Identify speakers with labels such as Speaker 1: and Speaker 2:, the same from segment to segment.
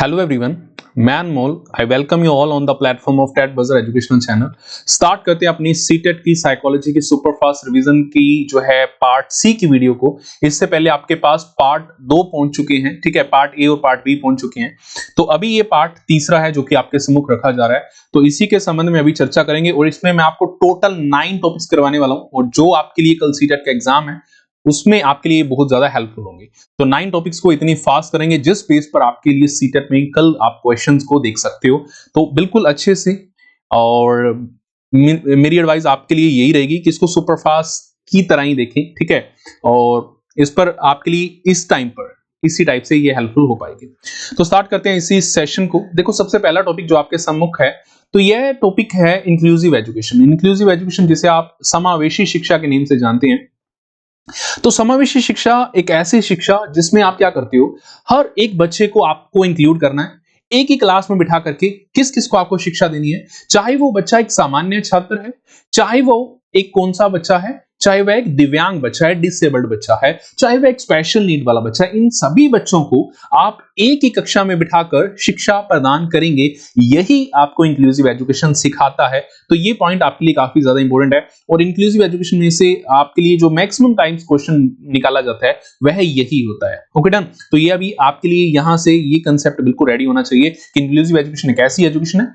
Speaker 1: Hello everyone, मैं Anmol. I welcome you all on the platform of TET buzzer educational channel. Start करते हैं अपनी CTET की psychology की सुपर फास्ट रिवीजन की जो है पार्ट सी की वीडियो को। इससे पहले आपके पास पार्ट 2 पहुंच चुके हैं, ठीक है, पार्ट ए और पार्ट बी पहुंच चुके हैं। तो अभी ये पार्ट तीसरा है जो कि आपके सम्मुख रखा जा रहा है। तो इसी के संबंध में अभी चर्चा करेंगे और इसमें मैं आपको टोटल 9 टॉपिक्स करवाने वाला हूं और जो आपके लिए कल सीटेट का एग्जाम है उसमें आपके लिए बहुत ज्यादा हेल्पफुल होंगे। तो 9 टॉपिक्स को इतनी फास्ट करेंगे जिस पेज पर आपके लिए सीटेट में कल आप क्वेश्चंस को देख सकते हो। तो बिल्कुल अच्छे से, और मेरी एडवाइस आपके लिए यही रहेगी कि इसको सुपर फास्ट की तरह ही देखें, ठीक है, और इस पर आपके लिए इस टाइम पर इसी टाइप से ये हेल्पफुल हो पाएगी। तो स्टार्ट करते हैं इसी सेशन को। देखो, सबसे पहला टॉपिक जो आपके सम्मुख है, तो यह टॉपिक है इंक्लूसिव एजुकेशन। इंक्लूसिव एजुकेशन जिसे आप समावेशी शिक्षा के नाम से जानते हैं। तो समावेशी शिक्षा एक ऐसी शिक्षा जिसमें आप क्या करते हो, हर एक बच्चे को आपको इंक्लूड करना है एक ही क्लास में बिठा करके। किस किस को आपको शिक्षा देनी है, चाहे वो बच्चा एक सामान्य छात्र है, चाहे वो एक कौन सा बच्चा है, चाहे वह एक दिव्यांग बच्चा है, डिसेबल्ड बच्चा है, चाहे वह एक स्पेशल नीड वाला बच्चा है, इन सभी बच्चों को आप एक ही कक्षा में बिठाकर शिक्षा प्रदान करेंगे। यही आपको इंक्लूसिव एजुकेशन सिखाता है। तो ये पॉइंट आपके लिए काफी ज्यादा इंपॉर्टेंट है और इंक्लूसिव एजुकेशन में से आपके लिए जो मैक्सिमम टाइम्स क्वेश्चन निकाला जाता है वह यही होता है। Okay done. तो ये अभी आपके लिए यहां से ये कंसेप्ट बिल्कुल रेडी होना चाहिए कि इंक्लूसिव एजुकेशन एक ऐसी एजुकेशन है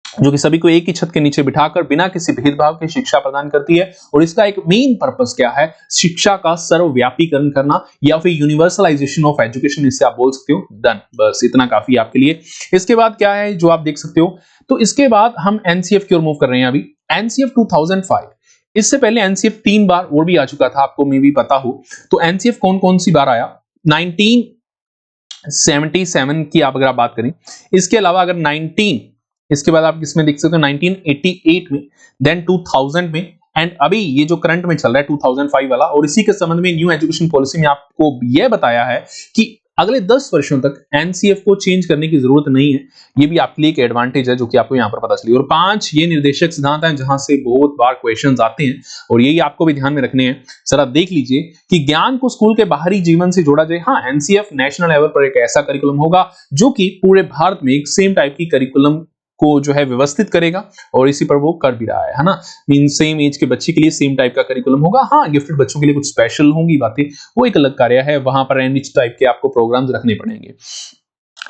Speaker 1: जो कि सभी को एक ही छत के नीचे बिठाकर बिना किसी भेदभाव के शिक्षा प्रदान करती है। और इसका एक मेन पर्पस क्या है, शिक्षा का सर्वव्यापीकरण करना या फिर यूनिवर्सलाइजेशन ऑफ एजुकेशन, इससे आप बोल सकते हो। डन, बस इतना काफी आपके लिए। इसके बाद क्या है जो आप देख सकते हो, तो इसके बाद हम एनसीएफ की ओर मूव कर रहे हैं। अभी एनसीएफ 2005, इससे पहले एनसीएफ 3 बार और भी आ चुका था, आपको मे भी पता हो। तो एनसीएफ कौन कौन सी बार आया, 1977 की आप अगर आप बात करें, इसके अलावा अगर 19, इसके बाद आप किसमें देख सकते हो, 1988 में, देन 2000 में, एंड अभी ये जो करंट में चल रहा है 2005 वाला। और इसी के संबंध में न्यू एजुकेशन पॉलिसी में आपको यह बताया है कि अगले 10 वर्षों तक एनसीएफ को चेंज करने की जरूरत नहीं है। ये भी आपके लिए एक एडवांटेज है जो कि आपको यहां पर पता चली। और 5 ये निर्देशक सिद्धांत हैं जहां से बहुत बार क्वेश्चंस आते हैं और यही आपको भी ध्यान में रखने हैं। जरा देख लीजिए कि ज्ञान को स्कूल के बाहरी जीवन से जोड़ा जाए। हाँ, एनसीएफ नेशनल लेवल पर एक ऐसा करिकुलम होगा जो कि पूरे भारत में एक सेम टाइप की करिकुलम को जो है व्यवस्थित करेगा और इसी पर वो कर भी रहा है ना। मीन सेम एज के बच्चे के लिए सेम टाइप का करिकुलम होगा। हाँ, गिफ्टेड बच्चों के लिए कुछ स्पेशल होंगी बातें, वो एक अलग कार्य है, वहां पर एनरिच टाइप के आपको प्रोग्राम्स रखने पड़ेंगे।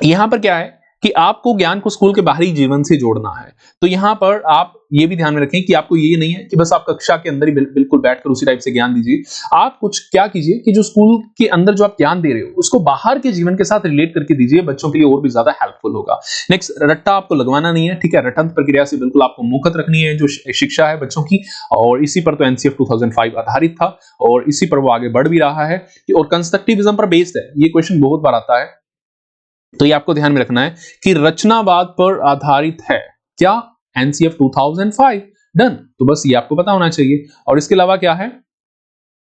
Speaker 1: यहां पर क्या है कि आपको ज्ञान को स्कूल के बाहरी जीवन से जोड़ना है। तो यहां पर आप ये भी ध्यान में रखें कि आपको ये नहीं है कि बस आप कक्षा के अंदर ही बिल्कुल बैठकर उसी टाइप से ज्ञान दीजिए। आप कुछ क्या कीजिए कि जो स्कूल के अंदर जो आप ज्ञान दे रहे हो उसको बाहर के जीवन के साथ रिलेट करके दीजिए, बच्चों के लिए और भी ज्यादा हेल्पफुल होगा। नेक्स्ट, रट्टा आपको लगवाना नहीं है, ठीक है। रटंत प्रक्रिया से बिल्कुल आपको मुक्त रखनी है जो शिक्षा है बच्चों की, और इसी पर तो एनसीएफ 2005 आधारित था और इसी पर वो आगे बढ़ भी रहा है। और कंस्ट्रक्टिविज्म पर बेस्ड है। ये क्वेश्चन बहुत बार आता है, तो ये आपको ध्यान में रखना है कि रचनावाद पर आधारित है क्या, एनसीएफ 2005। डन। तो बस ये आपको पता होना चाहिए। और इसके अलावा क्या है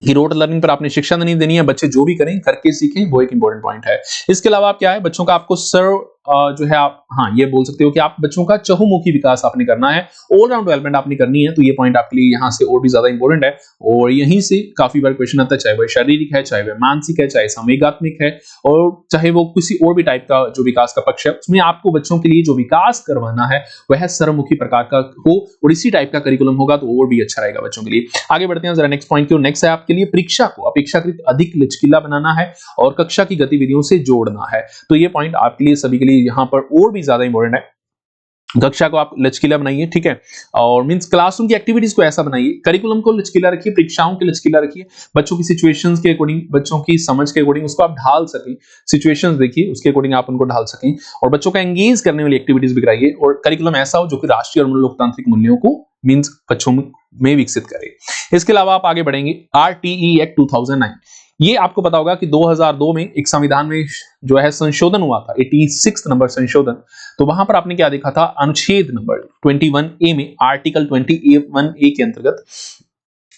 Speaker 1: कि रोट लर्निंग पर आपने शिक्षा नहीं देनी है, बच्चे जो भी करें करके सीखें, वो एक इंपॉर्टेंट पॉइंट है। इसके अलावा आप क्या है, बच्चों का आपको सर्व जो है आप, हाँ, ये बोल सकते हो कि आप बच्चों का चहुमुखी विकास आपने करना है, ऑल राउंड डेवलपमेंट आपने करनी है। तो ये पॉइंट आपके लिए यहाँ से और भी ज्यादा इंपॉर्टेंट है और यहीं से काफी बार क्वेश्चन आता है, चाहे वह शारीरिक है, चाहे वह मानसिक है, चाहे संवेगात्मक है, और चाहे वो किसी और भी टाइप का जो विकास का पक्ष है, उसमें आपको बच्चों के लिए जो विकास करवाना है वह सर्वमुखी प्रकार का हो और इसी टाइप का करिकुलम होगा तो और भी अच्छा रहेगा बच्चों के लिए। आगे बढ़ते हैं जरा नेक्स्ट पॉइंट की ओर। नेक्स्ट है आपके लिए परीक्षा को अपेक्षाकृत अधिक लचकीला बनाना है और कक्षा की गतिविधियों से जोड़ना है। तो ये पॉइंट आपके लिए सभी के लिए यहाँ पर और भी ज्यादा इंपॉर्टेंट है। कक्षा को आप लचकीला बनाइए, ठीक है, और मींस क्लासरूम की एक्टिविटीज को ऐसा बनाइए, करिकुलम को लचकीला रखिए, परीक्षाओं के लचकीला रखिए, बच्चों की सिचुएशंस के अकॉर्डिंग, बच्चों की समझ के अकॉर्डिंग उसको आप ढाल सकें। सिचुएशंस देखिए, उसके अकॉर्डिंग आप उनको ढाल सकें और बच्चों का एंगेज करने वाली एक्टिविटीज भी कराइए। और करिकुलम ऐसा हो जो कि राष्ट्रीय और लोकतांत्रिक मूल्यों को मींस बच्चों में विकसित करे। इसके अलावा आप आगे बढ़ेंगे, आरटीई एक्ट 2009। ये आपको पता होगा कि 2002 में एक संविधान में जो है संशोधन हुआ था, 86 नंबर संशोधन। तो वहां पर आपने क्या देखा था, अनुच्छेद नंबर 21A में, आर्टिकल 21A के अंतर्गत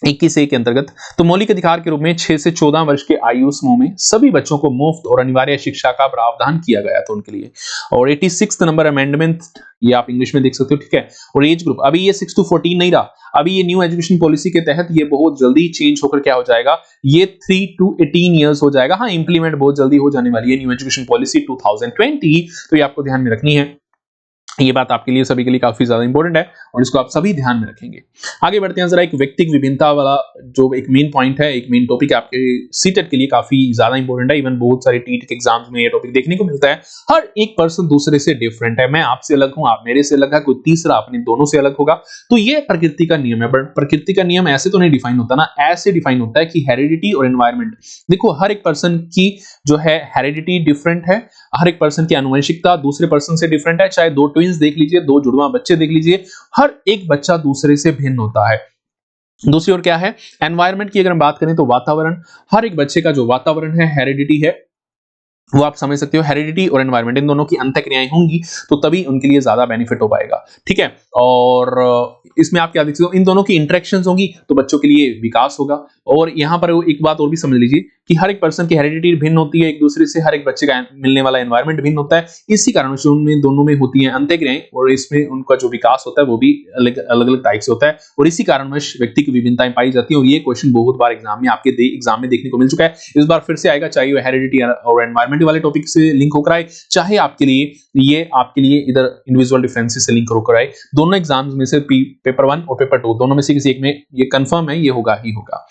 Speaker 1: 21A के अंतर्गत। तो मौलिक अधिकार के रूप में 6 से 14 वर्ष के आयु समूह में सभी बच्चों को मुफ्त और अनिवार्य शिक्षा का प्रावधान किया गया था उनके लिए। और 86 नंबर अमेंडमेंट, ये आप इंग्लिश में देख सकते हो, ठीक है। और एज ग्रुप, अभी ये 6 to 14 नहीं रहा, अभी ये न्यू एजुकेशन पॉलिसी के तहत ये बहुत जल्दी चेंज होकर क्या हो जाएगा, ये 3 to 18 ईयर्स हो जाएगा। हाँ, इंप्लीमेंट बहुत जल्दी हो जाने वाली है न्यू एजुकेशन पॉलिसी 2020, तो ये आपको ध्यान में रखनी है। ये बात आपके लिए सभी के लिए काफी ज्यादा इंपॉर्टेंट है और इसको आप सभी ध्यान में रखेंगे। आगे बढ़ते हैं जरा, एक व्यक्तिगत विभिन्नता वाला जो एक मेन पॉइंट है, एक मेन टॉपिक है आपके सीटेट के लिए काफी ज्यादा इंपॉर्टेंट है। इवन बहुत सारे टीट के एग्जाम्स में ये टॉपिक देखने को मिलता है। हर एक पर्सन दूसरे से डिफरेंट है, मैं आपसे अलग हूं, आप मेरे से अलग है, कोई तीसरा अपने दोनों से अलग होगा। तो ये प्रकृति का नियम है, बट प्रकृति का नियम ऐसे तो नहीं डिफाइन होता ना, ऐसे डिफाइन होता है कि हेरिडिटी और एनवायरमेंट। देखो, हर एक पर्सन की जो है हेरिडिटी डिफरेंट है, हर एक पर्सन की आनुवंशिकता दूसरे पर्सन से डिफरेंट है। चाहे दो ट्विंस देख लीजिए, दो जुड़वा बच्चे देख लीजिए, हर एक बच्चा दूसरे से भिन्न होता है। दूसरी ओर क्या है, एनवायरनमेंट की अगर हम बात करें तो वातावरण, हर एक बच्चे का जो वातावरण है, हेरिडिटी है, वो आप समझ सकते हो। हेरिडिटी और एनवायरनमेंट इन दोनों की अंतःक्रियाएं होंगी तो तभी उनके लिए ज्यादा बेनिफिट हो पाएगा, ठीक है। और इसमें आप क्या देख सकते हो, इन दोनों की इंटरेक्शंस होंगी तो बच्चों के लिए विकास होगा। और यहां पर एक बात और भी समझ लीजिए कि हर एक पर्सन की हेरिडिटी भिन्न होती है एक दूसरे से, हर एक बच्चे का मिलने वाला एनवायरनमेंट भिन्न होता है, इसी कारण से उनमें दोनों में होती है अंतःक्रियाएं और इसमें उनका जो विकास होता है वो भी अलग अलग टाइप से होता है। और इसी कारणवश व्यक्ति की विभिन्नताएं पाई जाती है। और ये क्वेश्चन बहुत बार एग्जाम में आपके एग्जाम में देखने को मिल चुका है, इस बार फिर से आएगा, चाहे वो हेरिडिटी और एनवायरनमेंट वाले टॉपिक से लिंक होकर आए, चाहे आपके लिए इधर इंडिविजुअल डिफरेंसेस से लिंक होकर आए। दोनों एग्जाम्स में से पेपर 1 और पेपर 2 दोनों में से किसी एक में ये कंफर्म है, ये होगा ही होगा।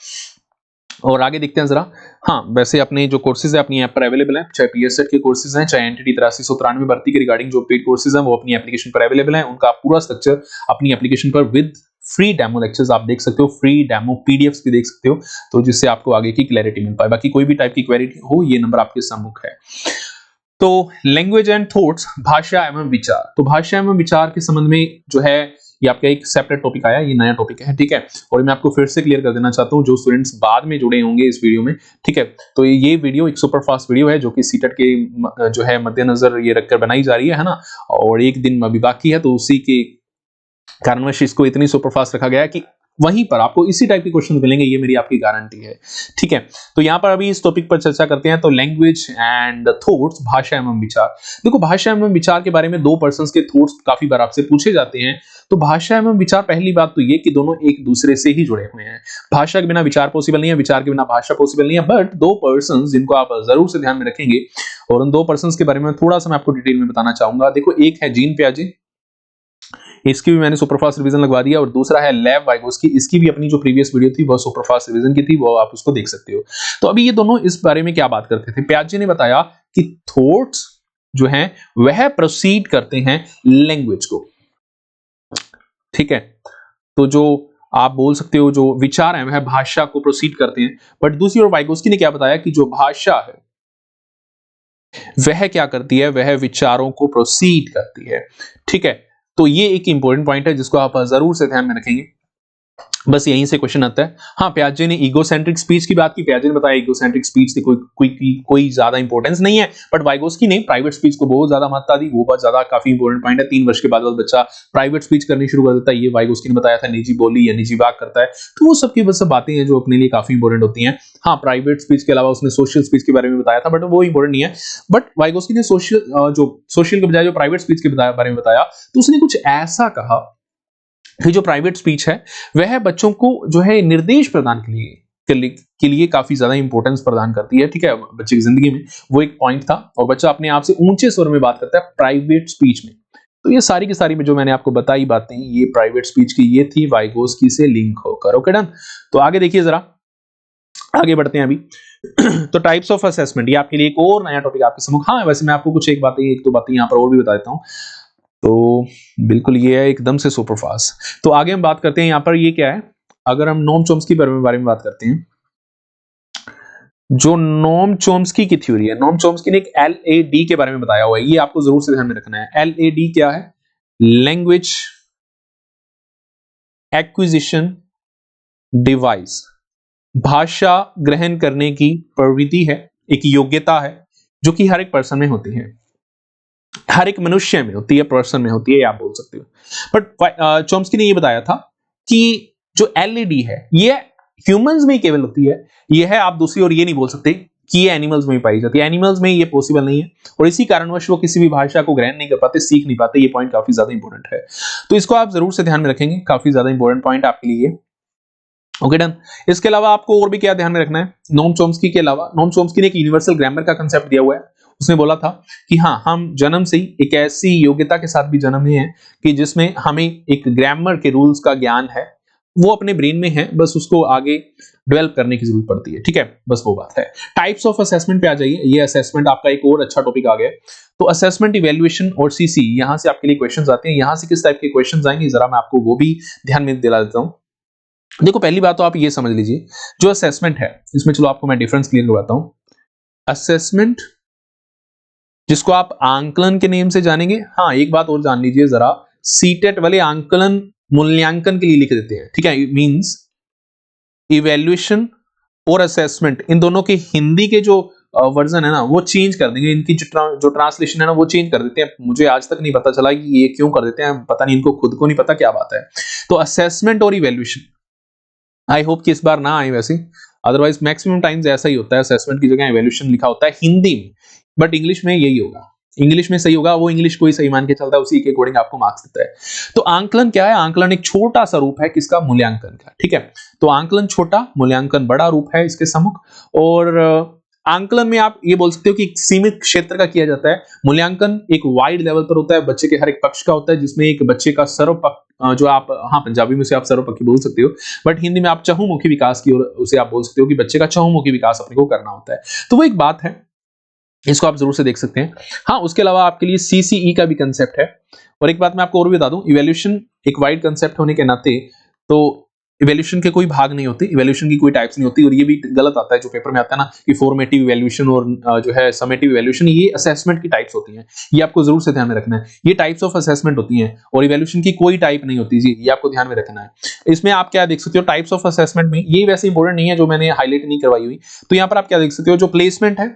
Speaker 1: और आगे देखते हैं जरा। हाँ, वैसे अपने जो कोर्सेज है अपनी ऐप पर अवेलेबल है, चाहे पीएससेट के कोर्सेज हैं, चाहे एनटीटी 8393 भर्ती के रिगार्डिंग जो पेड कोर्सेज हैं वो अपनी एप्लीकेशन पर अवेलेबल है। उनका पूरा स्ट्रक्चर अपनी एप्लीकेशन पर विद फ्री डेमो लेक्चर्स आप देख सकते हो, फ्री डेमो पीडीएफ्स भी देख सकते हो, तो जिससे आपको आगे की क्लैरिटी मिल पाए। बाकी कोई भी टाइप की क्वेरी हो, ये नंबर आपके सम्मुख है। तो लैंग्वेज एंड थॉट्स, भाषा एवं विचार। तो भाषा एवं विचार के संबंध में जो है ये आपका एक सेपरेट टॉपिक आया, ये नया टॉपिक है, ठीक है। और मैं आपको फिर से क्लियर कर देना चाहता हूं जो स्टूडेंट्स बाद में जुड़े होंगे इस वीडियो में, ठीक है। तो ये वीडियो एक सुपर फास्ट वीडियो है जो कि सीटेट के जो है मद्देनजर ये रखकर बनाई जा रही है ना, और एक दिन अभी बाकी है, तो उसी के कारणवश इसको इतनी सुपर फास्ट रखा गया है कि वहीं पर आपको इसी टाइप के क्वेश्चन मिलेंगे, ये मेरी आपकी गारंटी है, ठीक है। तो यहां पर अभी इस टॉपिक पर चर्चा करते हैं। तो लैंग्वेज एंड थॉट्स, भाषा एवं विचार। देखो, भाषा एवं विचार के बारे में दो पर्संस के थॉट्स काफी बार आपसे पूछे जाते हैं। तो भाषा एवं विचार, पहली बात तो ये कि दोनों एक दूसरे से ही जुड़े हुए हैं। भाषा के बिना विचार पॉसिबल नहीं है, विचार के बिना भाषा पॉसिबल नहीं है। बट दो पर्संस जिनको आप जरूर से ध्यान में रखेंगे, और उन दो पर्संस के बारे में थोड़ा सा मैं आपको डिटेल में बताना चाहूंगा। देखो, एक है जीन पियाजे, इसकी भी मैंने सुपरफास्ट रिवीजन लगवा दिया, और दूसरा है लेव वाइगोस्की, इसकी भी अपनी जो प्रीवियस वीडियो थी वो सुपरफास्ट रिवीजन की थी, वो आप उसको देख सकते हो। तो अभी ये दोनों इस बारे में क्या बात करते थे, पियाजे ने बताया कि थॉट्स जो हैं वह प्रोसीड करते हैं लैंग्वेज को, ठीक है। तो जो आप बोल सकते हो जो विचार है वह भाषा को प्रोसीड करते हैं। बट दूसरी ओर वाइगोस्की ने क्या बताया कि जो भाषा है वह क्या करती है, वह विचारों को प्रोसीड करती है, ठीक है। तो ये एक इंपॉर्टेंट पॉइंट है जिसको आप जरूर से ध्यान में रखेंगे। बस यहीं से क्वेश्चन आता है। हाँ, पियाजे ने ईगोसेंट्रिक स्पीच की बात की, पियाजे ने बताया ईगोसेंट्रिक स्पीच की कोई ज्यादा इंपॉर्टेंस नहीं है। बट वाइगोस्की ने प्राइवेट स्पीच को बहुत ज्यादा महत्ता दी, वो बहुत ज्यादा काफी इंपॉर्टेंट पॉइंट है। 3 वर्ष के बाद बच्चा प्राइवेट स्पीच करनी शुरू कर देता है, ये वाइगोस्की ने बताया था। निजी बोली या निजी वाक करता है, तो वो सबकी बस बातें हैं जो अपने लिए काफी इंपॉर्टेंट होती हैं। हाँ, प्राइवेट स्पीच के अलावा उसने सोशल स्पीच के बारे में बताया था, बट वो इंपॉर्टेंट नहीं है। बट वाइगोस्की ने सोशल के बजाय जो प्राइवेट स्पीच के बारे में बताया, तो उसने कुछ ऐसा कहा कि जो प्राइवेट स्पीच है वह बच्चों को जो है निर्देश प्रदान के लिए काफी ज्यादा इंपॉर्टेंस प्रदान करती है, ठीक है, बच्चे की जिंदगी में। वो एक पॉइंट था, और बच्चा अपने आप से ऊंचे स्वर में बात करता है प्राइवेट स्पीच में। तो ये सारी की सारी में जो मैंने आपको बताई बातें, ये प्राइवेट स्पीच की ये थी वाइगोस्की से लिंक होकर। Okay, done. तो आगे देखिए जरा, आगे बढ़ते हैं अभी। तो टाइप्स ऑफ असेसमेंट, ये आपके लिए एक और नया टॉपिक आपके सम्मुख। हाँ, वैसे मैं आपको कुछ एक दो बातें यहाँ पर और भी बता देता हूँ। तो बिल्कुल ये है एकदम से सुपरफास्ट। तो आगे हम बात करते हैं यहाँ पर, ये क्या है, अगर हम नोम चॉम्स्की के बारे में बात करते हैं, जो नोम चॉम्स्की की थ्योरी है, नोम चॉम्स्की ने एक LAD के बारे में बताया हुआ है, ये आपको जरूर से ध्यान में रखना है। LAD क्या है? लैंग्वेज एक्विजिशन डिवाइस, भाषा ग्रहण करने की प्रवृत्ति है, एक योग्यता है जो कि हर एक पर्सन में होती है, हर एक मनुष्य में होती है, पर्सन में होती है, आप बोल सकते हो। बट चॉम्स्की ने ये बताया था कि जो LAD है ये ह्यूमंस में ही केवल होती है, ये है, आप दूसरी ओर ये नहीं बोल सकते कि ये एनिमल्स में ही पाई जाती है, एनिमल्स में ये पॉसिबल नहीं है और इसी कारणवश वो किसी भी भाषा को ग्रहण नहीं कर पाते, सीख नहीं पाते। ये पॉइंट काफी ज्यादा इंपॉर्टेंट है, तो इसको आप जरूर से ध्यान में रखेंगे, काफी ज्यादा इंपॉर्टेंट पॉइंट आपके लिए। Okay done. इसके अलावा आपको और भी क्या ध्यान में रखना है, नोम चॉम्स्की के अलावा, नोम चॉम्स्की ने एक यूनिवर्सल ग्रामर का कंसेप्ट दिया हुआ है। उसने बोला था कि हाँ, हम जन्म से ही एक ऐसी योग्यता के साथ भी जन्म लिए हैं कि जिसमें हमें एक ग्रामर के रूल्स का ज्ञान है, वो अपने ब्रेन में है, बस उसको आगे डेवलप करने की जरूरत पड़ती है। ठीक है, बस वो बात है। टाइप्स ऑफ असेसमेंट पे आ जाइए, ये असेसमेंट आपका एक और अच्छा टॉपिक आ गया। तो असेसमेंट, इवैल्यूएशन और सीसी, यहां से आपके लिए क्वेश्चंस आते हैं। यहां से किस टाइप के क्वेश्चंस आएंगे जरा मैं आपको वो भी ध्यान में दिला देता हूं। देखो, पहली बात तो आप ये समझ लीजिए, जो असेसमेंट है इसमें, चलो आपको मैं डिफरेंस क्लियर करवाता हूं। असेसमेंट, जिसको आप आंकलन के नेम से जानेंगे, हाँ एक बात और जान लीजिए जरा, सीटेट वाले आंकलन मूल्यांकन के लिए लिख देते हैं। ठीक है, मींस इवैल्यूएशन और असेसमेंट, इन दोनों के हिंदी के जो वर्जन है ना, वो चेंज कर देंगे, इनकी जो ट्रांसलेशन है ना, वो चेंज कर देते हैं। मुझे आज तक नहीं पता चला कि ये क्यों कर देते हैं, पता नहीं, इनको खुद को नहीं पता क्या बात है। तो असेसमेंट और इवैल्यूएशन, आई होप कि इस बार ना आए वैसे, अदरवाइज मैक्सिमम टाइम्स ऐसा ही होता है, असेसमेंट की जगह इवैल्यूएशन लिखा होता है हिंदी में, बट इंग्लिश में यही होगा, इंग्लिश में सही होगा, वो इंग्लिश को ही सही मान के चलता है, उसी के अकॉर्डिंग आपको मार्क्स देता है। तो आंकलन क्या है? आंकलन एक छोटा सा रूप है किसका? मूल्यांकन का। ठीक है, तो आंकलन छोटा, मूल्यांकन बड़ा रूप है इसके सम्मुख। और आंकलन में आप ये बोल सकते हो कि एक सीमित क्षेत्र का किया जाता है, मूल्यांकन एक वाइड लेवल पर होता है, बच्चे के हर एक पक्ष का होता है, जिसमें एक बच्चे का सर्वपक्ष, जो आप, हाँ पंजाबी में से आप सर्वपक्षी बोल सकते हो, बट हिंदी में आप चहुमुखी विकास की ओर उसे आप बोल सकते हो कि बच्चे का चहुमुखी विकास अपने को करना होता है। तो वो एक बात है, इसको आप जरूर से देख सकते हैं। हाँ, उसके अलावा आपके लिए सीसीई का भी कंसेप्ट है। और एक बात मैं आपको और भी बता दूं, इवैल्यूएशन एक वाइड कंसेप्ट होने के नाते, तो इवैल्यूएशन के कोई भाग नहीं होते, इवैल्यूएशन की कोई टाइप्स नहीं होती, और ये भी गलत आता है जो पेपर में आता है ना कि फॉर्मेटिव इवैल्यूएशन और जो है समेटिव इवैल्यूएशन, ये असेसमेंट की टाइप्स होती हैं। ये आपको जरूर से ध्यान में रखना है, ये टाइप्स ऑफ असेसमेंट होती हैं और इवैल्यूएशन की कोई टाइप नहीं होती जी, ये आपको ध्यान में रखना है। इसमें आप क्या देख सकते हो टाइप्स ऑफ असेसमेंट में, ये वैसे इंपॉर्टेंट नहीं है, जो मैंने हाईलाइट नहीं करवाई हुई। तो यहाँ पर आप क्या देख सकते हो, जो प्लेसमेंट है,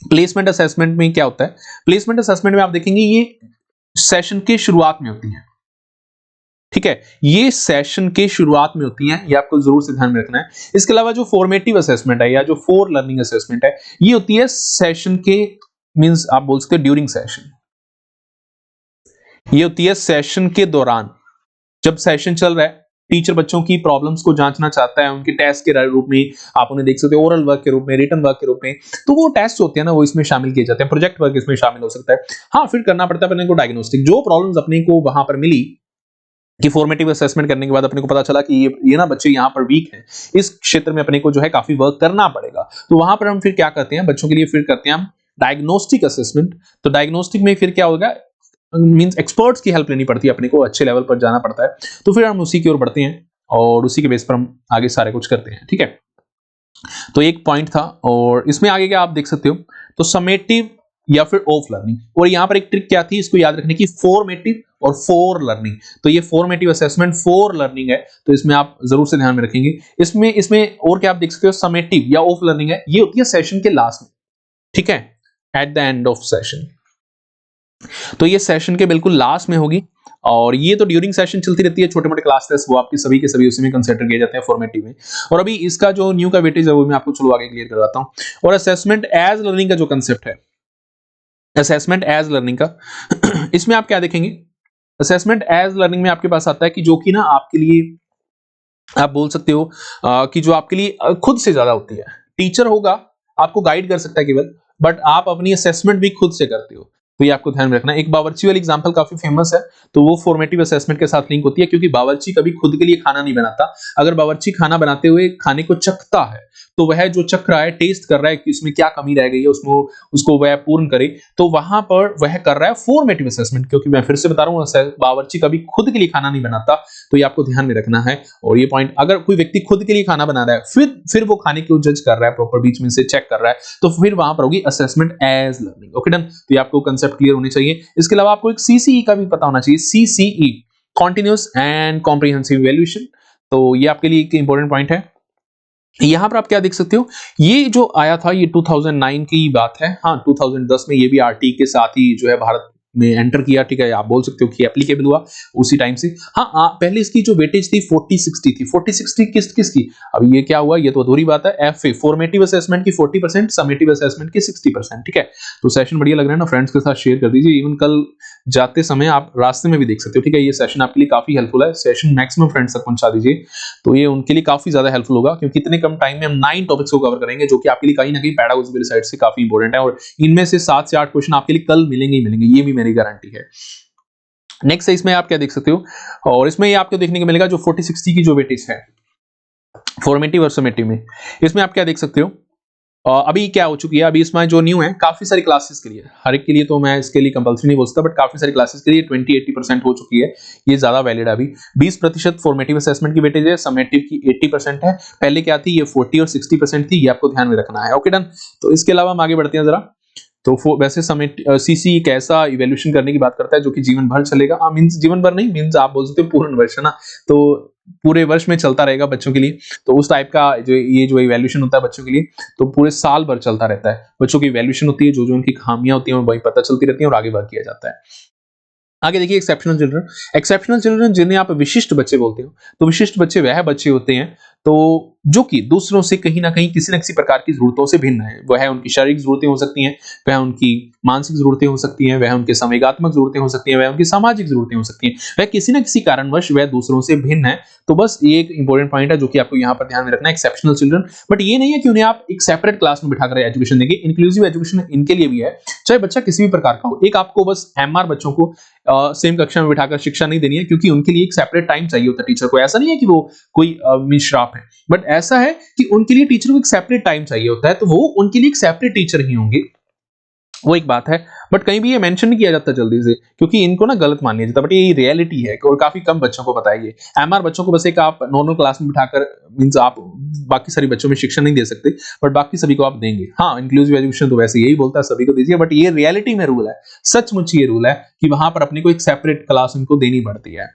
Speaker 1: प्लेसमेंट असेसमेंट में क्या होता है? प्लेसमेंट असेसमेंट में आप देखेंगे ये सेशन के शुरुआत में होती है। ठीक है, ये सेशन के शुरुआत में होती हैं, ये आपको जरूर से ध्यान में रखना है। इसके अलावा जो फॉर्मेटिव असेसमेंट है या जो फॉर लर्निंग असेसमेंट है, ये होती है सेशन के, मींस आप बोल सकते हो ड्यूरिंग सेशन, ये होती है सेशन के दौरान। जब सेशन चल रहा है, टीचर बच्चों की प्रॉब्लम्स को जांचना चाहता है, उनके टेस्ट के रूप में आप उन्हें देख सकते हो, ओरल वर्क के रूप में, रिटन वर्क के रूप में, तो वो टेस्ट होते हैं ना, वो इसमें शामिल किए जाते हैं, प्रोजेक्ट वर्क इसमें शामिल हो सकता है। हाँ, फिर करना पड़ता है अपने को डायग्नोस्टिक, जो प्रॉब्लम्स अपने को वहां पर मिली कि फॉर्मेटिव असेसमेंट करने के बाद अपने को पता चला कि ये ना बच्चे यहाँ पर वीक हैं, इस क्षेत्र में अपने को जो है काफी वर्क करना पड़ेगा, तो वहां पर हम फिर क्या करते हैं, बच्चों के लिए फिर करते हैं हम डायग्नोस्टिक असेसमेंट। तो डायग्नोस्टिक में फिर क्या होगा, मींस एक्सपर्ट्स की हेल्प लेनी पड़ती है, अपने को अच्छे लेवल पर जाना पड़ता है, तो फिर हम उसी की ओर बढ़ते हैं और उसी के बेस पर हम आगे सारे कुछ करते हैं। ठीक है, तो एक पॉइंट था, और इसमें आगे क्या आप देख सकते हो, तो समेटिव या फिर ऑफ लर्निंग, और यहां पर एक ट्रिक क्या थी इसको याद रखने की, फॉर्मेटिव और फॉर लर्निंग। तो ये फॉर्मेटिव असेसमेंट फॉर लर्निंग है, तो इसमें आप जरूर से ध्यान में रखेंगे। इसमें और क्या आप देख सकते हो, समेटिव या ऑफ लर्निंग है, ये होती है सेशन के लास्ट में। ठीक है, at the end of session, तो ये सेशन के बिल्कुल लास्ट में होगी, और ये तो ड्यूरिंग सेशन चलती रहती है, छोटे मोटे क्लास टेस्ट वो आपके सभी के सभी उसी में कंसीडर किए जाते हैं फॉर्मेटिव में। और अभी इसका जो न्यू का वेटेज है वो मैं आपको चलो आगे क्लियर करवाता हूं। और असेसमेंट एज लर्निंग का जो कंसेप्ट है, असेसमेंट एज लर्निंग का इसमें आप क्या देखेंगे, असेसमेंट एज लर्निंग में आपके पास आता है कि जो कि ना आपके लिए आप बोल सकते हो कि जो आपके लिए खुद से ज्यादा होती है। टीचर होगा, आपको गाइड कर सकता है केवल, बट आप अपनी असेसमेंट भी खुद से करते हो, तो ये आपको ध्यान में रखना है। एक बावर्ची वाली एग्जांपल काफी फेमस है, तो वो फॉर्मेटिव असेसमेंट के साथ लिंक होती है, क्योंकि बावर्ची कभी खुद के लिए खाना नहीं बनाता। अगर बावर्ची खाना बनाते हुए खाने को चखता है, तो वह जो चख रहा है, टेस्ट कर रहा है कि उसमें क्या कमी रह गई है, उसको वह पूर्ण करे, तो वहां पर वह कर रहा है फॉर्मेटिव असेसमेंट। क्योंकि मैं फिर से बता रहा हूं, बावर्ची कभी खुद के लिए खाना नहीं बनाता, तो ये आपको ध्यान में रखना है। और ये पॉइंट, अगर कोई व्यक्ति खुद के लिए खाना बना रहा है, फिर वो खाने को जज कर रहा है, प्रॉपर बीच में से चेक कर रहा है, तो फिर वहां पर होगी assessment as learning. Okay done, तो ये आपको कंसेप्ट क्लियर होने चाहिए। इसके अलावा आपको एक सीसीई का भी पता होना चाहिए, CCE, continuous and comprehensive evaluation. तो ये आपके लिए एक इंपॉर्टेंट पॉइंट है। यहां पर आप क्या देख सकते हो, ये जो आया था ये 2009 की बात है। हाँ, 2010 में ये भी आरटी के साथ ही जो है भारत में एंटर किया, ठीक है, आप बोल सकते हो कि एप्लीकेबल हुआ उसी टाइम से। हाँ, पहले इसकी जो वेटेज थी 40-60 थी। 40-60 किसकी? अब ये क्या हुआ, ये तो अधूरी बात है। एफए फॉर्मेटिव असेसमेंट की 40%, समेटिव असेसमेंट की 60%, ठीक है। तो सेशन बढ़िया लग रहा है ना, फ्रेंड्स के साथ शेयर कर दीजिए। इवन कल जाते समय आप रास्ते में भी देख सकते हो, ठीक है। ये सेशन आपके लिए काफी हेल्पफुल है। सेशन मैक्सिमम फ्रेंड्स तक पहुंचा दीजिए, तो ये उनके लिए काफी ज्यादा हेल्पफुल होगा, क्योंकि इतने कम टाइम में हम 9 टॉपिक्स को कवर करेंगे, जो कि आपके लिए कहीं ना कहीं पैडागोजी वाली साइड से काफी इंपॉर्टेंट है, और इनमें से 7 से 8 क्वेश्चन आपके लिए कल मिलेंगे ही मिलेंगे, ये भी मेरी गारंटी है। नेक्स्ट है, इसमें आप क्या देख सकते हो, और इसमें ये आपको देखने को मिलेगा जो 40-60 की जो वेटेज है फॉर्मेटिव और समेटिव में, इसमें आप क्या देख सकते हो। अभी क्या हो चुकी है, अभी इसमें जो न्यू है काफी सारी क्लासेस के लिए, हर एक के लिए तो मैं इसके लिए कंपल्सरी नहीं बोल सकता, बट काफी सारी क्लासेस के लिए 20-80% हो चुकी है, ये ज्यादा वैलिड है। अभी 20% फॉर्मेटिव असेसमेंट की वेटेज है, समेटिव की 80% है। पहले क्या थी, ये 40 और 60% थी, ये आपको ध्यान में रखना है। Okay done. तो इसके अलावा हम आगे बढ़ते हैं जरा। तो वैसे समेट सीसी एक ऐसा इवैल्यूएशन करने की बात करता है जो कि जीवन भर चलेगा। मींस जीवन भर नहीं, मींस आप बोल सकते हो पूर्ण वर्ष, है ना, तो पूरे वर्ष में चलता रहेगा बच्चों के लिए। तो उस टाइप का जो इवैल्यूएशन होता है बच्चों के लिए, तो पूरे साल भर चलता रहता है। बच्चों की इवैल्यूएशन होती है, जो उनकी खामियां होती हैं वही पता चलती रहती है, और आगे वर्क किया जाता है। आगे देखिए एक्सेप्शनल चिल्ड्रन जिन्हें आप विशिष्ट बच्चे बोलते हो। तो विशिष्ट बच्चे वह बच्चे होते हैं तो जो कि दूसरों से कहीं ना कहीं किसी न किसी प्रकार की जरूरतों से भिन्न है। वह उनकी शारीरिक जरूरतें हो सकती हैं, वह उनकी मानसिक जरूरतें हो सकती हैं, वह उनके संवेगात्मक जरूरतें हो सकती हैं, वह उनकी सामाजिक जरूरतें हो सकती हैं, वह किसी न किसी कारणवश वह दूसरों से भिन्न है। तो बस ये एक इंपॉर्टेंट पॉइंट है जो कि आपको यहाँ पर ध्यान में रखना है, एक्सेप्शनल चिल्ड्रन। बट ये नहीं है कि उन्हें आप एक सेपरेट क्लास में बिठाकर एजुकेशन देंगे, इंक्लूसिव एजुकेशन इनके लिए भी है, चाहे बच्चा किसी भी प्रकार का हो। एक आपको बस एमआर बच्चों को सेम कक्षा में बिठाकर शिक्षा नहीं देनी है, क्योंकि उनके लिए एक सेपरेट टाइम चाहिए होता है टीचर को। ऐसा नहीं है कि वो कोई मिश्राप है, बट ऐसा है कि उनके लिए टीचर को एक सेपरेट टाइम चाहिए होता है, तो वो उनके लिए एक सेपरेट टीचर ही होंगे, वो एक बात है। बट कहीं भी ये मेंशन नहीं किया जाता जल्दी से, क्योंकि इनको ना गलत मान लिया जाता, बट ये रियलिटी है और काफी कम बच्चों को पता है। ये एमआर बच्चों को बस एक आप नॉर्मल क्लास में बिठाकर, मींस आप बाकी सारी बच्चों में शिक्षा नहीं दे सकते, बट बाकी सभी को आप देंगे। हाँ, इंक्लूसिव एजुकेशन तो वैसे यही बोलता है सभी को दीजिए, बट ये रियलिटी में रूल है, सचमुच ये रूल है कि वहां पर अपने को एक सेपरेट क्लास उनको देनी पड़ती है।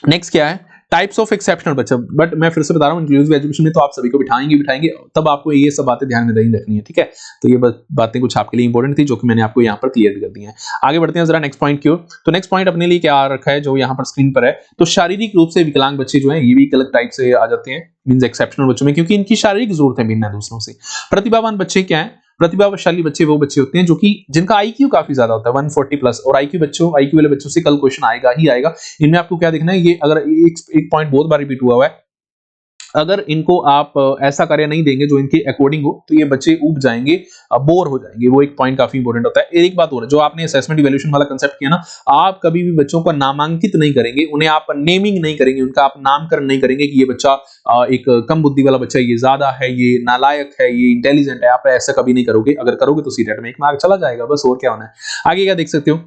Speaker 1: नेक्स्ट क्या है, टाइप्स ऑफ एक्सेप्शनल बच्चा। बट मैं फिर से बता रहा हूं, इंक्लूसिव एजुकेशन में तो आप सभी को बिठाएंगे, तब आपको ये सब बातें ध्यान में नहीं रखनी है, ठीक है। तो ये बातें कुछ आपके लिए इंपॉर्टेंट थी, जो कि मैंने आपको यहाँ पर क्लियर कर दी है। आगे बढ़ते हैं जरा नेक्स्ट पॉइंट की ओर। तो नेक्स्ट पॉइंट अपने लिए क्या रखा है जो यहाँ पर स्क्रीन पर है, तो शारीरिक रूप से विकलांग बच्चे जो है, ये भी अलग टाइप से आ जाते हैं, मींस एक्सेप्शनल बच्चों में, क्योंकि इनकी शारीरिक जरूरतें भिन्न है दूसरों से। प्रतिभावान बच्चे क्या है, प्रतिभाशाली बच्चे वो बच्चे होते हैं जो कि जिनका आईक्यू काफी ज्यादा होता है 140 प्लस, और आईक्यू वाले बच्चों से कल क्वेश्चन आएगा ही आएगा। इनमें आपको क्या देखना है, ये अगर एक पॉइंट बहुत बार रिपीट हुआ है, अगर इनको आप ऐसा कार्य नहीं देंगे जो इनके अकॉर्डिंग हो, तो ये बच्चे ऊब जाएंगे, बोर हो जाएंगे। वो एक पॉइंट काफी इंपॉर्टेंट होता है। एक बात और, जो आपने असेसमेंट इवैल्यूएशन वाला कांसेप्ट किया ना, आप कभी भी बच्चों को नामांकित नहीं करेंगे, उन्हें आप नेमिंग नहीं करेंगे, उनका आप नामकरण नहीं करेंगे कि ये बच्चा एक कम बुद्धि वाला बच्चा है, ये ज्यादा है, ये नालायक है, ये इंटेलिजेंट है। आप ऐसा कभी नहीं करोगे, अगर करोगे तो सीटेट में 1 मार्क चला जाएगा, बस और क्या होना है। आगे क्या देख सकते हो,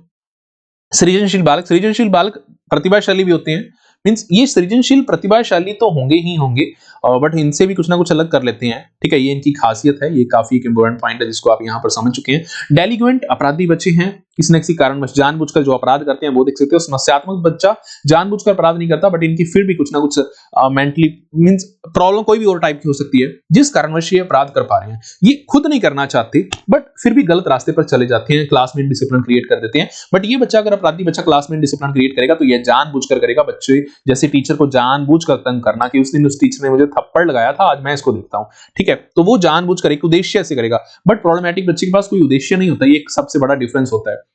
Speaker 1: सृजनशील बालक प्रतिभाशाली भी होते हैं। मींस ये सृजनशील प्रतिभाशाली तो होंगे ही होंगे, बट इनसे भी कुछ ना कुछ अलग कर लेते हैं, ठीक है। ये इनकी खासियत है, ये काफी एक इंपॉर्टेंट पॉइंट है जिसको आप यहाँ पर समझ चुके हैं। डेलिक्वेंट अपराधी बच्चे हैं, किसी न किसी कारणवश जानबूझकर जो अपराध करते हैं, वो देख सकते हो। समस्यात्मक बच्चा जानबूझकर अपराध नहीं करता, बट इनकी फिर भी कुछ ना कुछ मेंटली मींस प्रॉब्लम कोई भी और टाइप की हो सकती है, जिस कारणवश ये अपराध कर पा रहे हैं। ये खुद नहीं करना चाहते, बट फिर भी गलत रास्ते पर चले जाते हैं, क्लास में डिसिप्लिन क्रिएट कर देते हैं। बट ये बच्चा, अगर अपराधी बच्चा क्लास में डिसिप्लिन क्रिएट करेगा, तो ये जानबूझकर करेगा। बच्चे जैसे टीचर को जानबूझकर तंग करना, कि उस दिन उस टीचर ने मुझे थप्पड़ लगाया था, आज मैं इसको देखता हूं, ठीक है, तो वो जानबूझकर एक उद्देश्य से करेगा। बट प्रॉब्लमेटिक बच्चे के पास कोई उद्देश्य नहीं होता, ये एक सबसे बड़ा डिफरेंस होता है।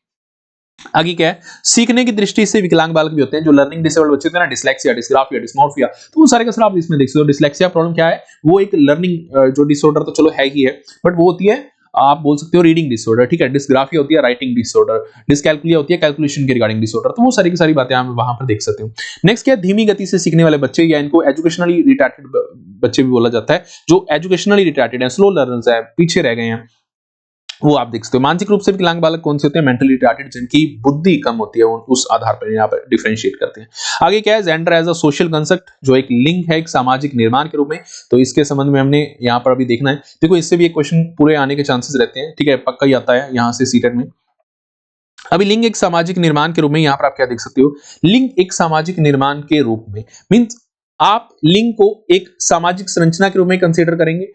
Speaker 1: आगे क्या है, सीखने की दृष्टि से विकलांग बालक भी होते हैं, जो लर्निंग डिसेबल्ड बच्चे होते हैं ना, डिस्लेक्सिया, डिस्ग्राफिया, डिस्मॉर्फिया, तो वो सारे का सारा आप इसमें देख सकते हो। डिस्लेक्सिया प्रॉब्लम क्या है, वो एक लर्निंग जो डिसऑर्डर तो चलो है ही है, बट वो होती है, आप बोल सकते हो रीडिंग डिसऑर्डर, ठीक है। डिस्ग्राफिया होती है राइटिंग डिसऑर्डर, डिसकैलकुलिया होती है कैलकुलेशन के रिगार्डिंग डिसऑर्डर। तो वो सारी की सारी बातें आप वहां पर देख सकते हो। नेक्स्ट क्या है, धीमी गति से सीखने वाले बच्चे, या इनको एजुकेशनली रिटार्टेड बच्चे भी बोला जाता है, जो एजुकेशनली रिटार्टेड है, स्लो लर्नर्स है, पीछे रह गए हैं, वो आप देख सकते हो। मानसिक रूप से विकलांग बालक कौन से होते हैं, मेंटली रिटार्टेड, जिनकी बुद्धि कम होती है, उस आधार पर यहाँ पर डिफरेंशिएट करते हैं। आगे क्या है, gender as a social concept, जो एक लिंग है एक सामाजिक निर्माण के रूप में, तो इसके संबंध में हमने यहाँ पर अभी देखना है। देखो, इससे भी एक क्वेश्चन पूरे आने के चांसेस रहते हैं, ठीक है, पक्का ही आता है यहाँ से सीटेट में। अभी लिंग एक सामाजिक निर्माण के रूप में, यहाँ पर आप क्या देख सकते हो, लिंग एक सामाजिक निर्माण के रूप में, मीन्स आप लिंग को एक सामाजिक संरचना के रूप में कंसीडर करेंगे।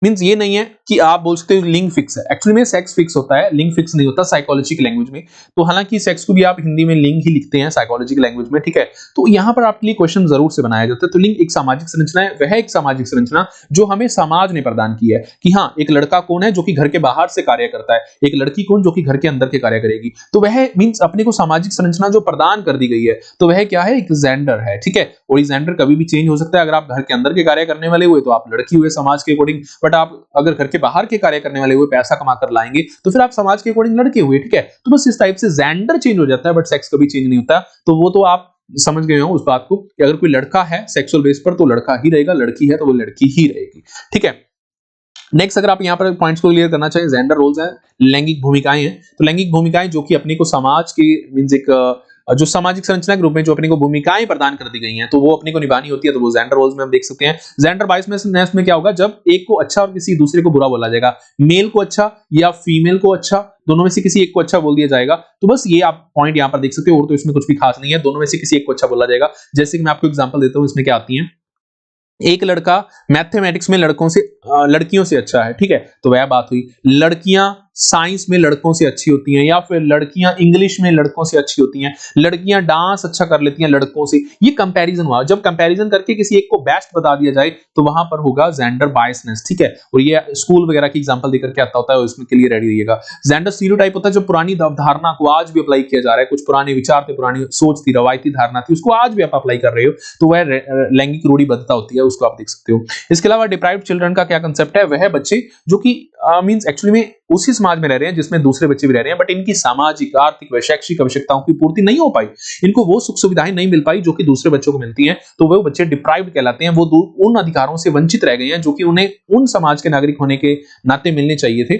Speaker 1: मींस ये नहीं है कि आप बोल सकते हो लिंग फिक्स है, एक्चुअली में सेक्स फिक्स होता है, लिंग फिक्स नहीं होता साइकोलॉजी की लैंग्वेज में। तो हालांकि सेक्स को भी आप हिंदी में लिंग ही लिखते हैं साइकोलॉजी की लैंग्वेज में, ठीक है। तो यहाँ पर आपके लिए क्वेश्चन जरूर से बनाया जाता है। तो लिंग एक सामाजिक संरचना है, वह एक सामाजिक संरचना जो हमें समाज ने प्रदान की है कि हाँ, एक लड़का कौन है जो कि घर के बाहर से कार्य करता है, एक लड़की कौन जो कि घर के अंदर के कार्य करेगी। तो वह मींस अपने को सामाजिक संरचना जो प्रदान कर दी गई है, तो वह क्या है, एक जेंडर है, ठीक है। और ये जेंडर कभी भी चेंज हो सकता है। अगर आप घर के अंदर के कार्य करने वाले हुए तो आप लड़की हुए समाज के अकॉर्डिंग, बट आप अगर घर के बाहर के कार्य करने वाले हुए, पैसा कमा कर लाएंगे, तो फिर आप समाज के अकॉर्डिंग लड़के हुए, ठीक है। तो बस इस टाइप से जेंडर चेंज हो जाता है, बट सेक्स कभी चेंज नहीं होता। तो वो तो आप समझ गए हो उस बात को कि अगर कोई लड़का है सेक्सुअल बेस पर तो लड़का ही रहेगा, लड़की है तो वो लड़की ही रहेगी, ठीक है। नेक्स्ट अगर आप यहाँ पर पॉइंट्स को क्लियर करना चाहिए, जेंडर रोल्स हैं, लैंगिक भूमिकाएं हैं। तो लैंगिक भूमिकाएं जो कि अपने को समाज की मींस एक जो सामाजिक संरचना के रूप में जो अपने को भूमिकाएं प्रदान कर दी गई हैं, तो वो अपने को निभानी होती है। तो वो जेंडर रोल्स में हम देख सकते हैं। जेंडर बायसनेस में क्या होगा, जब एक को अच्छा और किसी दूसरे को बुरा बोला जाएगा, मेल को अच्छा या फीमेल को अच्छा, दोनों में से किसी एक को अच्छा बोल दिया जाएगा। तो बस ये आप पॉइंट यहाँ पर देख सकते हो, और तो इसमें कुछ भी खास नहीं है, दोनों में से किसी एक को अच्छा बोला जाएगा। जैसे कि मैं आपको एग्जांपल देता हूँ, इसमें क्या आती है, एक लड़का मैथमेटिक्स में लड़कियों से अच्छा है, ठीक है, तो वह बात हुई। लड़कियां साइंस में लड़कों से अच्छी होती हैं, या फिर लड़कियां इंग्लिश में लड़कों से अच्छी होती हैं, लड़कियां डांस अच्छा कर लेती हैं लड़कों से। ये कंपैरिजन हुआ। जब कंपैरिजन करके किसी एक को बेस्ट बता दिया जाए तो वहां पर होगा जेंडर बायसनेस, ठीक है। और ये स्कूल वगैरह की एग्जांपल देकर के आता होता है, इसमें के लिए रेडी रहिएगा। जेंडर स्टीरियोटाइप होता है जो पुरानी धारणा को आज भी अप्लाई किया जा रहा है, कुछ पुराने विचार थे, पुरानी सोच थी, रवायती धारणा थी, उसको आज भी आप अप्लाई कर रहे हो, तो वह लैंगिक रूढ़िबद्धता होती है, उसको आप देख सकते हो। इसके अलावा डिप्राइव्ड चिल्ड्रन का क्या कंसेप्ट है, वह बच्चे जो कि मींस एक्चुअली में उसी समाज में रह रहे हैं जिसमें दूसरे बच्चे भी रह रहे हैं, बट इनकी सामाजिक, आर्थिक व शैक्षिक आवश्यकताओं की पूर्ति नहीं हो पाई, इनको वो सुख सुविधाएं नहीं मिल पाई जो कि दूसरे बच्चों को मिलती हैं, तो वो बच्चे डिप्राइव्ड कहलाते हैं। वो उन अधिकारों से वंचित रह गए हैं जो कि उन्हें उन समाज के नागरिक होने के नाते मिलने चाहिए थे,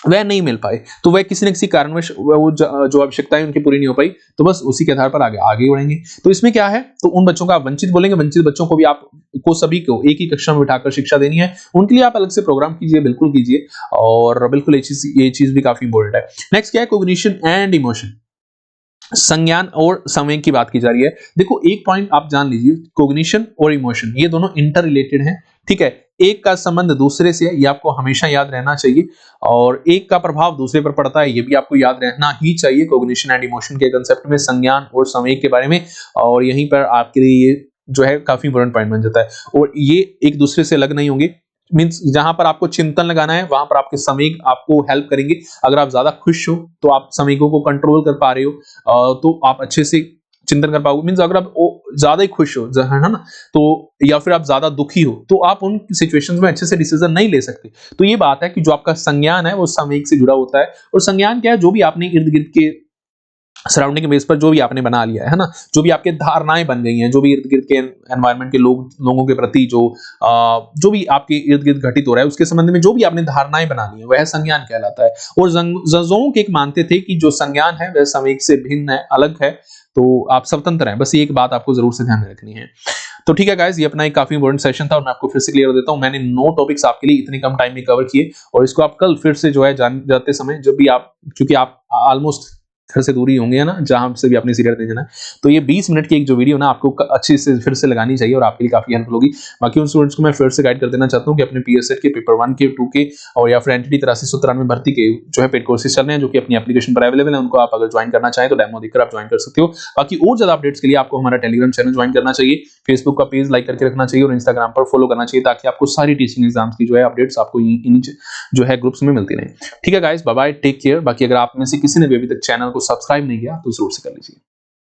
Speaker 1: वह नहीं मिल पाए। तो वह किसी न किसी कारणवश वो जो आवश्यकताएं उनकी पूरी नहीं हो पाई, तो बस उसी के आधार पर आगे बढ़ेंगे। तो इसमें क्या है, तो उन बच्चों का आप वंचित बोलेंगे, वंचित बच्चों को भी आपको सभी को एक ही कक्षा में बिठाकर शिक्षा देनी है, उनके लिए आप अलग से प्रोग्राम कीजिए, बिल्कुल कीजिए, और बिल्कुल ये चीज भी काफी इंपॉर्टेंट है। नेक्स्ट क्या है, कोग्निशन एंड इमोशन, संज्ञान और संवेग की बात की जा रही है। देखो एक पॉइंट आप जान लीजिए, कोग्निशन और इमोशन ये दोनों इंटर रिलेटेड हैं, ठीक है। एक का संबंध दूसरे से है, ये आपको हमेशा याद रहना चाहिए, और एक का प्रभाव दूसरे पर पड़ता है, ये भी आपको याद रहना ही चाहिए। कोग्निशन एंड इमोशन के कंसेप्ट में संज्ञान और संवेग के बारे में, और यहीं पर आपके लिए ये जो है काफी इंपॉर्टेंट पॉइंट बन जाता है। और ये एक दूसरे से अलग नहीं होंगे, मींस जहां पर आपको चिंतन लगाना है वहां पर आपके संवेग आपको हेल्प करेंगे। अगर आप ज्यादा खुश हो तो आप संवेगों को कंट्रोल कर पा रहे हो, तो आप अच्छे से चिंतन कर पाओगे। मींस अगर आप ज्यादा ही खुश हो, है ना, तो या फिर आप ज्यादा दुखी हो तो आप उन सिचुएशंस में अच्छे से डिसीजन नहीं ले सकते। तो ये बात है कि जो आपका संज्ञान है वो संवेग से जुड़ा होता है। और संज्ञान क्या है, जो भी आपने इर्द गिर्द के सराउंडिंग के बेस पर जो भी आपने बना लिया है ना, जो भी आपके धारणाएं बन गई हैं, जो भी इर्द गिर्द के एनवायरनमेंट के लोगों के प्रति जो भी आपके इर्द गिर्द घटित हो रहा है उसके संबंध में जो भी आपने धारणाएं बना ली है वह संज्ञान कहलाता है। और ज़ोंग एक मानते थे कि जो संज्ञान है वह संवेग से भिन्न है, अलग है, तो आप स्वतंत्र हैं। बस ये एक बात आपको जरूर से ध्यान में रखनी है। तो ठीक है गाइस, ये अपना एक काफी इंपॉर्टेंट सेशन था और मैं आपको फिर से क्लियर देता हूं, मैंने 9 टॉपिक्स आपके लिए इतने कम टाइम में कवर किए, और इसको आप कल फिर से जो है जाते समय जब भी आप, क्योंकि आप ऑलमोस्ट घर से दूरी होंगे ना जहां से भी अपनी सीरियल दे देना है, तो ये 20 मिनट की एक जो वीडियो ना आपको अच्छे से फिर से लगानी चाहिए और आपके लिए काफी हेल्पफुल होगी। बाकी उन स्टूडेंट्स को मैं फिर से गाइड कर देना चाहता हूं कि अपने पीएससेट के पेपर 1 के 2 के और या फिर एनटीटी 8393 भर्ती के जो है पेड कोर्सेज चल रहे हैं जो कि अपनी एप्लीकेशन पर अवेलेबल है, उनको आप अगर ज्वाइन करना चाहें तो डेमो देखकर आप ज्वाइन कर सकते हो। बाकी और ज्यादा अपडेट्स के लिए आपको हमारा टेलीग्राम चैनल ज्वाइन करना चाहिए, फेसबुक का पेज लाइक करके रखना चाहिए और इंस्टाग्राम पर फॉलो करना चाहिए, ताकि आपको सारी टीचिंग एग्जाम्स की जो है अपडेट्स आपको इन जो है ग्रुप्स में मिलती रहे। ठीक है guys, bye bye, take care. बाकी अगर आप में से किसी ने भी अभी तक चैनल को सब्सक्राइब नहीं किया तो जरूर से कर लीजिए।